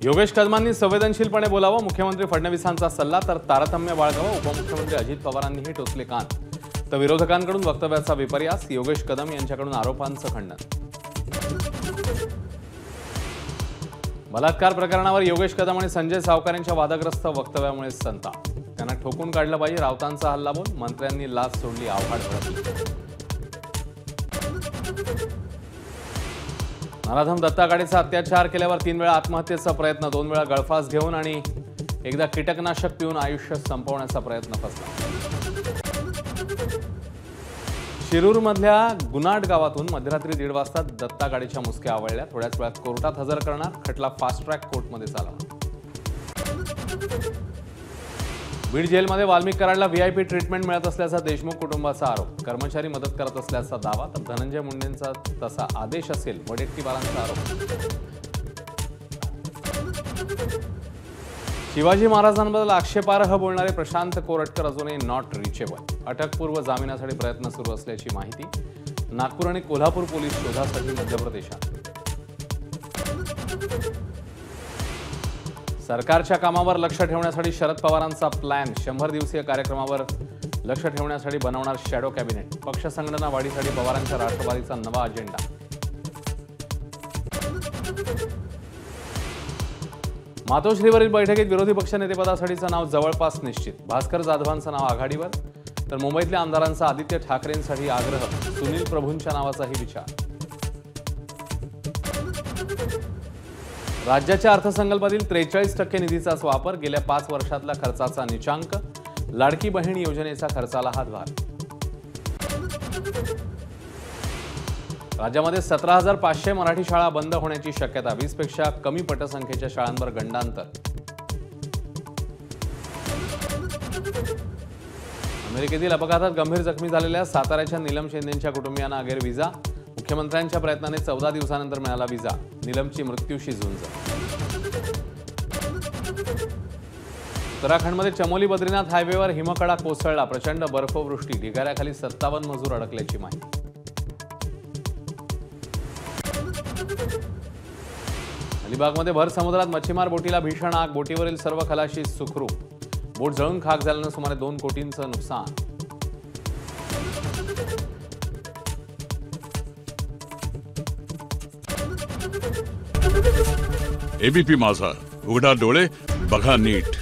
योगेश कदमांनी संवेदनशीलपणे बोलावं, मुख्यमंत्री फडणवीसांचा सल्ला, तर तारतम्य बाळगावं. उपमुख्यमंत्री अजित पवारांनीही टोचले कान. तर विरोधकांकडून वक्तव्याचा विपर्यास, योगेश कदम यांच्याकडून आरोपांचं खंडन. बलात्कार प्रकरणावर योगेश कदम आणि संजय सावकारेंच्या वादग्रस्त वक्तव्यामुळे संताप. त्यांना ठोकून काढलं पाहिजे, राऊतांचा हल्लाबोल. मंत्र्यांनी लाच सोडली, आव्हाड भडकली. नराधम दत्ता गाडेचा अत्याचार केल्यावर 3 वेळा आत्महत्येचा प्रयत्न, 2 वेळा गळफास घेऊन आणि एकदा कीटकनाशक पिऊन आयुष्य संपवण्याचा प्रयत्न फसला. शिरूरमधल्या गुनाड गावातून मध्यरात्री 1:30 वाजता दत्ता गाडेच्या मुसक्या आवळल्या. थोड्याच वेळात कोर्टात हजर करणार, खटला फास्ट ट्रॅक कोर्टमध्ये चालवणार. बीड जेलमध्ये वाल्मिक कराडला व्हीआयपी ट्रीटमेंट मिळत असल्याचा देशमुख कुटुंबाचा आरोप. कर्मचारी मदत करत असल्याचा दावा, तर धनंजय मुंडेंचा तसा आदेश असेल, वडेट्टीवारांचा आरोप. शिवाजी महाराजांबद्दल आक्षेपार्ह बोलणारे प्रशांत कोरटकर अजूनही नॉट रिचेबल. अटकपूर्व जामिनासाठी प्रयत्न सुरू असल्याची माहिती. नागपूर आणि कोल्हापूर पोलीस शोधासाठी मध्य प्रदेशात. सरकारच्या कामावर लक्ष ठेवण्यासाठी शरद पवारांचा प्लॅन. 100 दिवसीय कार्यक्रमावर लक्ष ठेवण्यासाठी बनवणार शॅडो कॅबिनेट. पक्ष संघटना वाढीसाठी पवारांच्या राष्ट्रवादीचा नवा अजेंडा. मातोश्रीवरील बैठकीत विरोधी पक्षनेतेपदासाठीचं नाव जवळपास निश्चित. भास्कर जाधवांचं नाव आघाडीवर, तर मुंबईतल्या आमदारांचा आदित्य ठाकरेंसाठी आग्रह. सुनील प्रभूंच्या नावाचाही विचार. राज्याच्या अर्थसंकल्पातील 43% निधीचाच वापर. गेल्या 5 वर्षातला खर्चाचा निचांक. लाडकी बहीण योजनेचा खर्चाला हातभार. राज्यामध्ये 17,500 मराठी शाळा बंद होण्याची शक्यता. 20 पेक्षा कमी पटसंख्येच्या शाळांवर गंडांतर. अमेरिकेतील अपघातात गंभीर जखमी झालेल्या साताऱ्याच्या नीलम शिंदेच्या कुटुंबियांना अखेर विजा. मुख्यमंत्र्यांच्या प्रयत्नाने 14 दिवसानंतर मिळाला विजा. नीलमची मृत्यूशी झुंज. उत्तराखंडमध्ये चमोली बद्रीनाथ हायवेवर हिमकडा कोसळला. प्रचंड बर्फवृष्टी. ढिगाऱ्याखाली 57 मजूर अडकल्याची माहिती. अलिबागमध्ये भर समुद्रात मच्छीमार बोटीला भीषण आग. बोटीवरील सर्व खलाशी सुखरूप. बोट जळून खाक झाल्यानं सुमारे 2 कोटींचं नुकसान. एबीपी माझा, उघडा डोळे बघा नीट.